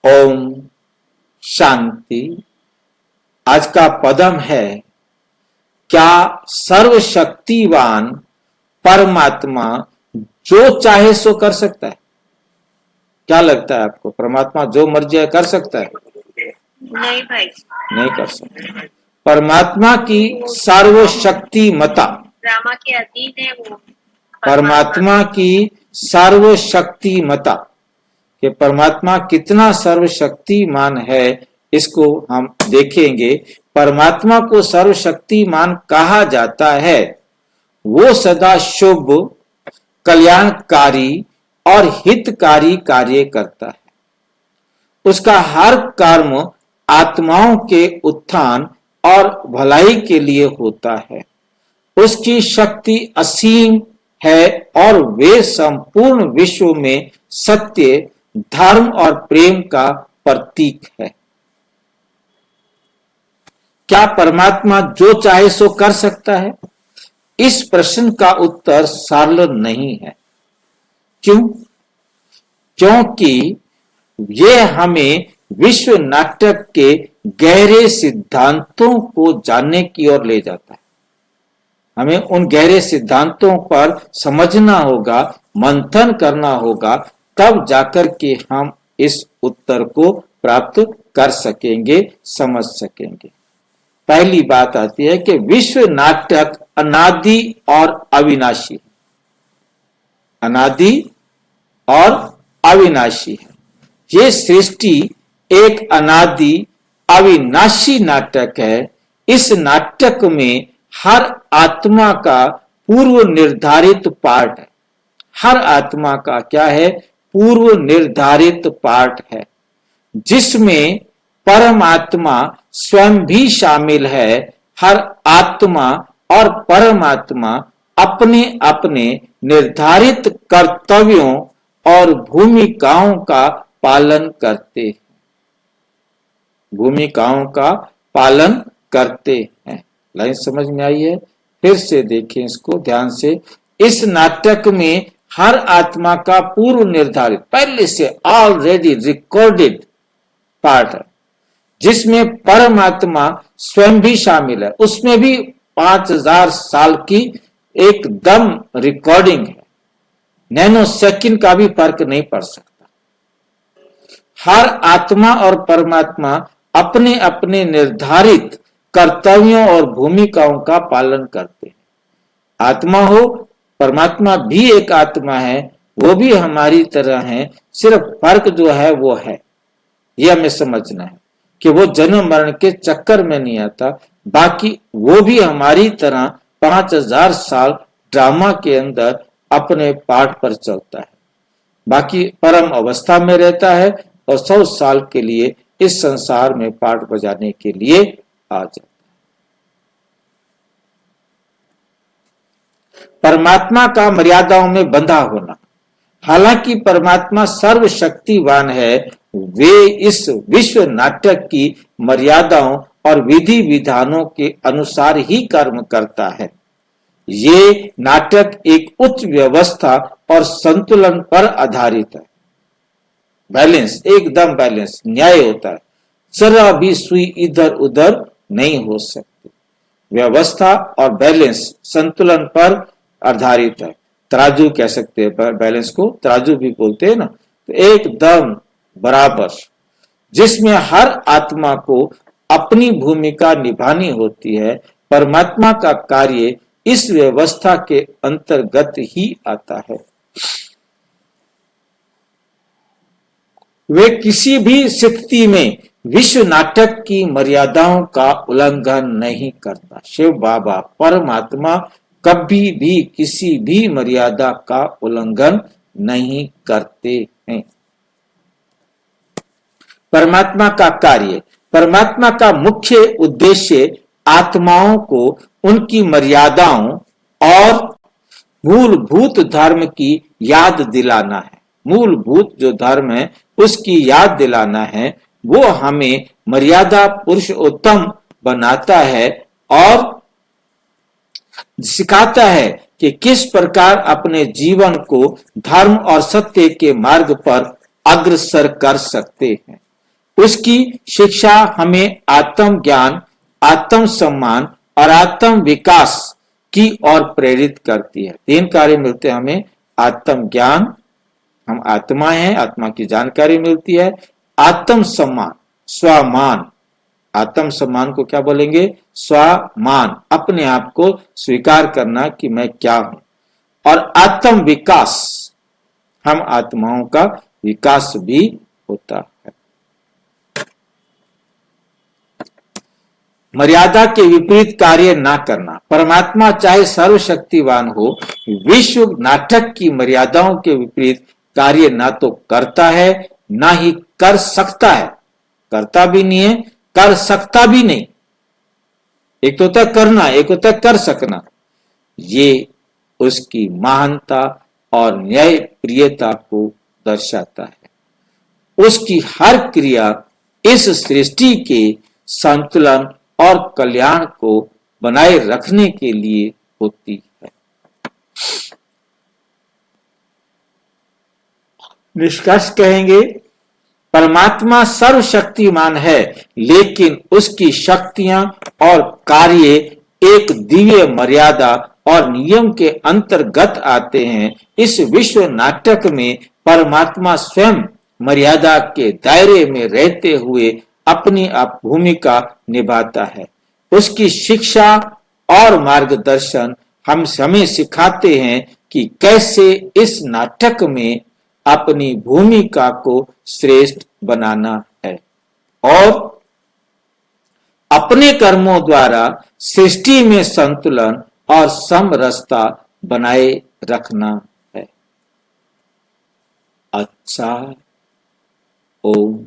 ओम शांति। आज का पदम है, क्या सर्वशक्तिवान परमात्मा जो चाहे सो कर सकता है? क्या लगता है आपको, परमात्मा जो मर्जी कर सकता है? नहीं भाई, नहीं कर सकता। परमात्मा की सर्वशक्तिमता, ड्रामा के अधीन है वो। परमात्मा की सर्वशक्तिमता कि परमात्मा कितना सर्वशक्तिमान है, इसको हम देखेंगे। परमात्मा को सर्वशक्तिमान कहा जाता है। वो सदा शुभ, कल्याणकारी और हितकारी कार्य करता है। उसका हर कर्म आत्माओं के उत्थान और भलाई के लिए होता है। उसकी शक्ति असीम है और वे संपूर्ण विश्व में सत्य, धर्म और प्रेम का प्रतीक है। क्या परमात्मा जो चाहे सो कर सकता है? इस प्रश्न का उत्तर सरल नहीं है। क्यों? क्योंकि ये हमें विश्व नाटक के गहरे सिद्धांतों को जानने की ओर ले जाता है। हमें उन गहरे सिद्धांतों पर समझना होगा, मंथन करना होगा, तब जाकर के हम इस उत्तर को प्राप्त कर सकेंगे, समझ सकेंगे। पहली बात आती है कि विश्व नाटक अनादि और अविनाशी है। अनादि और अविनाशी है। ये सृष्टि एक अनादि अविनाशी नाटक है। इस नाटक में हर आत्मा का पूर्व निर्धारित पार्ट है। हर आत्मा का क्या है? पूर्व निर्धारित पार्ट है, जिसमें परमात्मा स्वयं भी शामिल है। हर आत्मा और परमात्मा अपने अपने निर्धारित कर्तव्यों और भूमिकाओं का पालन करते हैं। भूमिकाओं का पालन करते हैं। लाइन समझ में आई है? फिर से देखें इसको ध्यान से। इस नाटक में हर आत्मा का पूर्व निर्धारित, पहले से ऑलरेडी रिकॉर्डेड पार्ट है, जिसमें परमात्मा स्वयं भी शामिल है। उसमें भी 5000 साल की एकदम रिकॉर्डिंग है। नैनो सेकंड का भी फर्क नहीं पड़ सकता। हर आत्मा और परमात्मा अपने अपने निर्धारित कर्तव्यों और भूमिकाओं का पालन करते हैं। आत्मा हो, परमात्मा भी एक आत्मा है, वो भी हमारी तरह है। सिर्फ फर्क जो है वो है, ये हमें समझना है कि वो जन्म मरण के चक्कर में नहीं आता। बाकी वो भी हमारी तरह 5000 साल ड्रामा के अंदर अपने पाठ पर चलता है। बाकी परम अवस्था में रहता है और 100 साल के लिए इस संसार में पाठ बजाने के लिए आ जाता है। परमात्मा का मर्यादाओं में बंधा होना। हालांकि परमात्मा सर्वशक्तिवान है, वे इस विश्व नाटक की मर्यादाओं और विधि विधानों के अनुसार ही कर्म करता है। ये नाटक एक उच्च व्यवस्था और संतुलन पर आधारित है। बैलेंस, एकदम बैलेंस, न्याय होता है। जरा भी सुई इधर उधर नहीं हो सकती। व्यवस्था और बैलेंस संतुलन पर आधारित है। तराजू कह सकते हैं, बैलेंस को तराजू भी बोलते हैं ना। तो एकदम बराबर, जिसमें हर आत्मा को अपनी भूमिका निभानी होती है। परमात्मा का कार्य इस व्यवस्था के अंतर्गत ही आता है। वे किसी भी स्थिति में विश्व नाटक की मर्यादाओं का उल्लंघन नहीं करता। शिव बाबा परमात्मा कभी भी किसी भी मर्यादा का उल्लंघन नहीं करते हैं। परमात्मा का कार्य, परमात्मा का मुख्य उद्देश्य आत्माओं को उनकी मर्यादाओं और मूलभूत धर्म की याद दिलाना है। मूलभूत जो धर्म है उसकी याद दिलाना है। वो हमें मर्यादा पुरुषोत्तम बनाता है और सिखाता है कि किस प्रकार अपने जीवन को धर्म और सत्य के मार्ग पर अग्रसर कर सकते हैं। उसकी शिक्षा हमें आत्म ज्ञान, आत्म सम्मान और आत्म विकास की ओर प्रेरित करती है। 3 कार्य मिलते हैं हमें, आत्म ज्ञान, हम आत्मा हैं, आत्मा की जानकारी मिलती है, आत्म सम्मान, स्वमान, आत्म सम्मान को क्या बोलेंगे, स्वमान, अपने आप को स्वीकार करना कि मैं क्या हूं, और आत्म विकास, हम आत्माओं का विकास भी होता है। मर्यादा के विपरीत कार्य ना करना। परमात्मा चाहे सर्वशक्तिवान हो, विश्व नाटक की मर्यादाओं के विपरीत कार्य ना तो करता है ना ही कर सकता है। करता भी नहीं है, कर सकता भी नहीं। एक तो होता करना, एक होता कर सकना। ये उसकी महानता और न्याय प्रियता को दर्शाता है। उसकी हर क्रिया इस सृष्टि के संतुलन और कल्याण को बनाए रखने के लिए होती है। निष्कर्ष कहेंगे, परमात्मा सर्वशक्तिमान है, लेकिन उसकी शक्तियां और कार्य एक दिव्य मर्यादा और नियम के अंतर्गत आते हैं। इस विश्व नाटक में परमात्मा स्वयं मर्यादा के दायरे में रहते हुए अपनी भूमिका निभाता है। उसकी शिक्षा और मार्गदर्शन हमें सिखाते हैं कि कैसे इस नाटक में अपनी भूमिका को श्रेष्ठ बनाना है और अपने कर्मों द्वारा सृष्टि में संतुलन और समरसता बनाए रखना है। अच्छा, ओम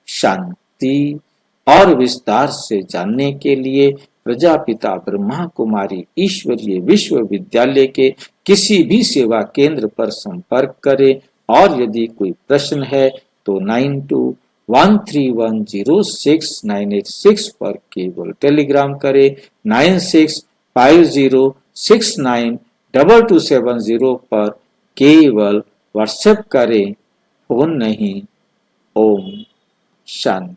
शांति। और विस्तार से जानने के लिए प्रजापिता ब्रह्मा कुमारी ईश्वरीय विश्वविद्यालय के किसी भी सेवा केंद्र पर संपर्क करें और यदि कोई प्रश्न है तो 9213106986 पर केवल टेलीग्राम करें, 9650692270 पर केवल व्हाट्सएप करें, फोन नहीं। ओम शांति।